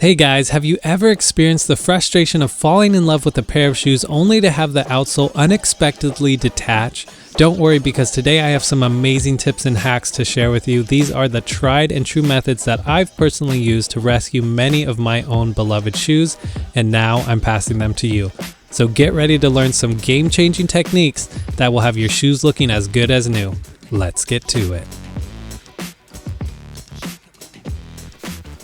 Hey guys, have you ever experienced the frustration of falling in love with a pair of shoes only to have the outsole unexpectedly detach? Don't worry, because today I have some amazing tips and hacks to share with you. These are the tried and true methods that I've personally used to rescue many of my own beloved shoes, and now I'm passing them to you. So get ready to learn some game-changing techniques that will have your shoes looking as good as new. Let's get to it.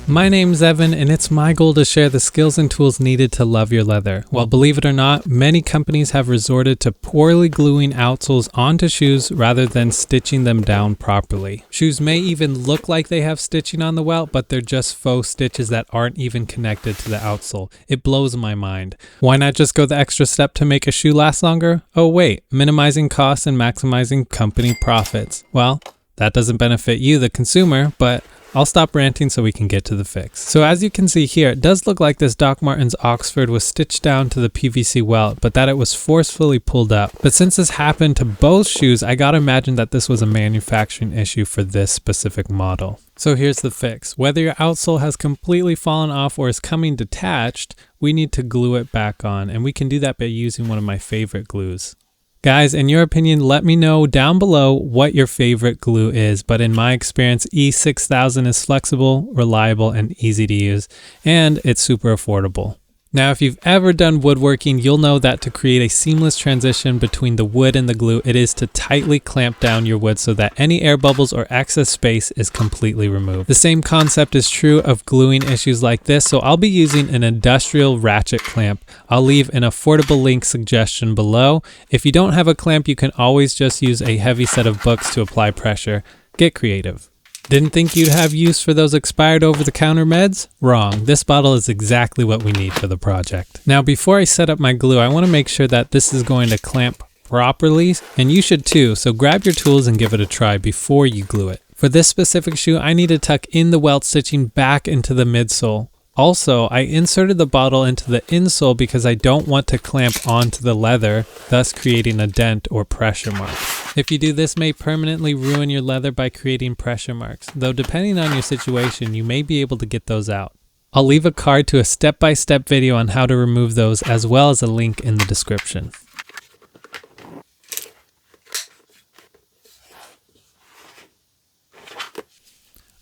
My name's Evan, and it's my goal to share the skills and tools needed to love your leather. Well, believe it or not, many companies have resorted to poorly gluing outsoles onto shoes rather than stitching them down properly. Shoes may even look like they have stitching on the welt, but they're just faux stitches that aren't even connected to the outsole. It blows my mind. Why not just go the extra step to make a shoe last longer? Oh wait, minimizing costs and maximizing company profits. Well, that doesn't benefit you, the consumer, but I'll stop ranting so we can get to the fix. So as you can see here, it does look like this Dr. Martens Oxford was stitched down to the PVC welt, but that it was forcefully pulled up. But since this happened to both shoes, I gotta imagine that this was a manufacturing issue for this specific model. So here's the fix. Whether your outsole has completely fallen off or is coming detached, we need to glue it back on, and we can do that by using one of my favorite glues. Guys, in your opinion, let me know down below what your favorite glue is, but in my experience, E6000 is flexible, reliable, and easy to use, and it's super affordable. Now, if you've ever done woodworking, you'll know that to create a seamless transition between the wood and the glue, it is to tightly clamp down your wood so that any air bubbles or excess space is completely removed. The same concept is true of gluing issues like this, so I'll be using an industrial ratchet clamp. I'll leave an affordable link suggestion below. If you don't have a clamp, you can always just use a heavy set of books to apply pressure. Get creative. Didn't think you'd have use for those expired over-the-counter meds? Wrong. This bottle is exactly what we need for the project. Now, before I set up my glue, I want to make sure that this is going to clamp properly, and you should too, so grab your tools and give it a try before you glue it. For this specific shoe, I need to tuck in the welt stitching back into the midsole. Also, I inserted the bottle into the insole because I don't want to clamp onto the leather, thus creating a dent or pressure mark. If you do, this may permanently ruin your leather by creating pressure marks, though depending on your situation, you may be able to get those out. I'll leave a card to a step-by-step video on how to remove those, as well as a link in the description.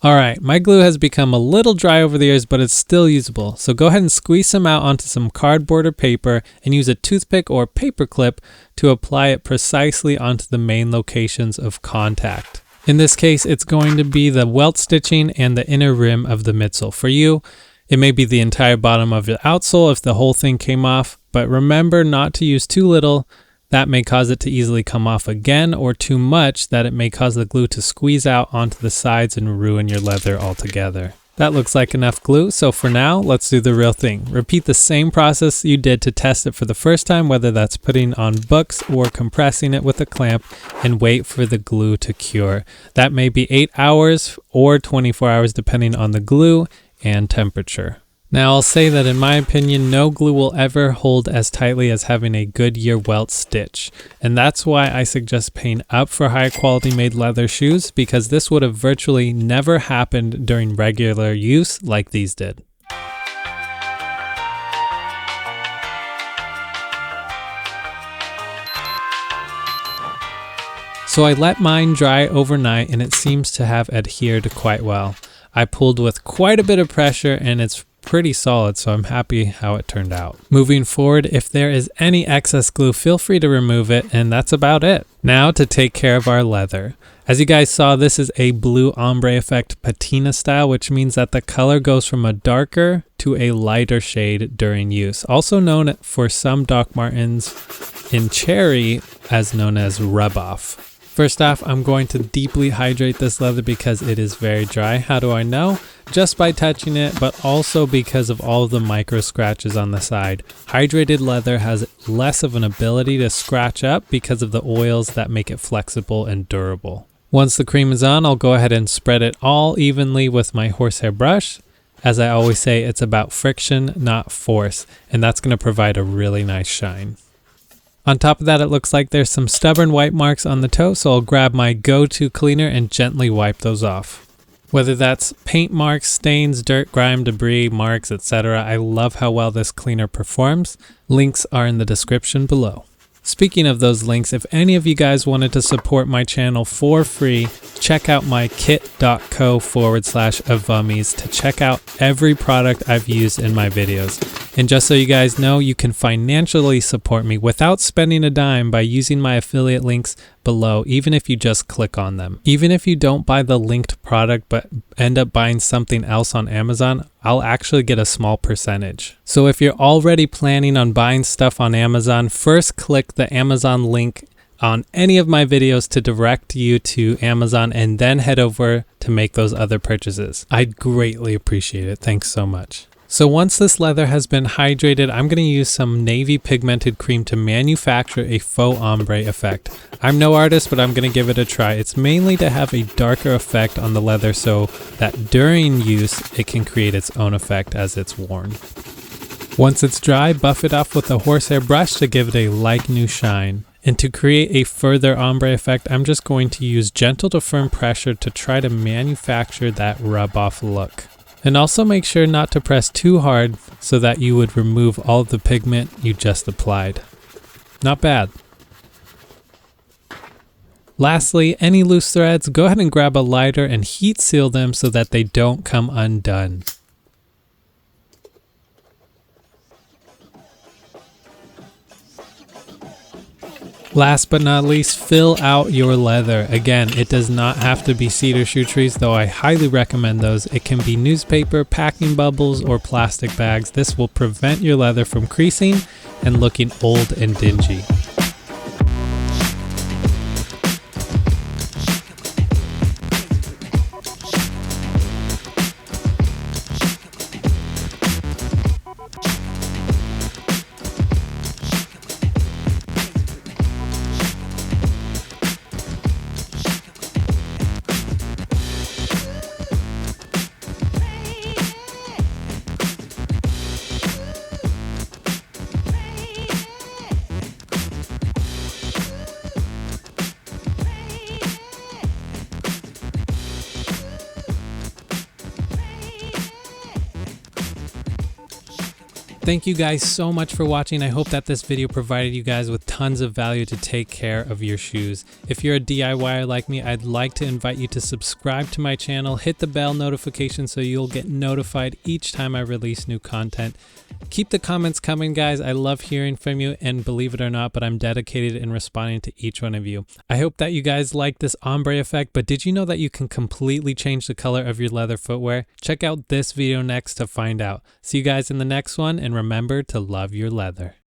Alright, my glue has become a little dry over the years, but it's still usable. So go ahead and squeeze some out onto some cardboard or paper and use a toothpick or paper clip to apply it precisely onto the main locations of contact. In this case, it's going to be the welt stitching and the inner rim of the midsole. For you, it may be the entire bottom of your outsole if the whole thing came off, but remember not to use too little. That may cause it to easily come off again, or too much that it may cause the glue to squeeze out onto the sides and ruin your leather altogether. That looks like enough glue, so for now, let's do the real thing. Repeat the same process you did to test it for the first time, whether that's putting on books or compressing it with a clamp, and wait for the glue to cure. That may be 8 hours or 24 hours depending on the glue and temperature. Now, I'll say that in my opinion, no glue will ever hold as tightly as having a Goodyear welt stitch. And that's why I suggest paying up for high quality made leather shoes, because this would have virtually never happened during regular use like these did. So I let mine dry overnight and it seems to have adhered quite well. I pulled with quite a bit of pressure and it's pretty solid, so I'm happy how it turned out. Moving forward, if there is any excess glue, feel free to remove it, and that's about it. Now to take care of our leather. As you guys saw, this is a blue ombre effect patina style, which means that the color goes from a darker to a lighter shade during use. Also known for some Dr. Martens in cherry as known as rub off. First off, I'm going to deeply hydrate this leather because it is very dry. How do I know? Just by touching it, but also because of all of the micro scratches on the side. Hydrated leather has less of an ability to scratch up because of the oils that make it flexible and durable. Once the cream is on, I'll go ahead and spread it all evenly with my horsehair brush. As I always say, it's about friction, not force, and that's going to provide a really nice shine. On top of that, it looks like there's some stubborn white marks on the toe, so I'll grab my go-to cleaner and gently wipe those off. Whether that's paint marks, stains, dirt, grime, debris, marks, etc. I love how well this cleaner performs. Links are in the description below. Speaking of those links, if any of you guys wanted to support my channel for free, check out my kit.co/avummies to check out every product I've used in my videos. And just so you guys know, you can financially support me without spending a dime by using my affiliate links below, even if you just click on them. Even if you don't buy the linked product but end up buying something else on Amazon, I'll actually get a small percentage. So if you're already planning on buying stuff on Amazon, first click the Amazon link on any of my videos to direct you to Amazon, and then head over to make those other purchases. I'd greatly appreciate it. Thanks so much. So once this leather has been hydrated, I'm going to use some navy pigmented cream to manufacture a faux ombre effect. I'm no artist, but I'm going to give it a try. It's mainly to have a darker effect on the leather so that during use, it can create its own effect as it's worn. Once it's dry, buff it off with a horsehair brush to give it a like new shine. And to create a further ombre effect, I'm just going to use gentle to firm pressure to try to manufacture that rub-off look. And also make sure not to press too hard so that you would remove all of the pigment you just applied. Not bad. Lastly, any loose threads, go ahead and grab a lighter and heat seal them so that they don't come undone. Last but not least, fill out your leather. Again, it does not have to be cedar shoe trees, though I highly recommend those. It can be newspaper, packing bubbles, or plastic bags. This will prevent your leather from creasing and looking old and dingy. Thank you guys so much for watching. I hope that this video provided you guys with tons of value to take care of your shoes. If you're a DIYer like me, I'd like to invite you to subscribe to my channel, hit the bell notification so you'll get notified each time I release new content. Keep the comments coming, guys. I love hearing from you, and believe it or not, but I'm dedicated in responding to each one of you. I hope that you guys like this ombre effect, but did you know that you can completely change the color of your leather footwear? Check out this video next to find out. See you guys in the next one, and remember to love your leather.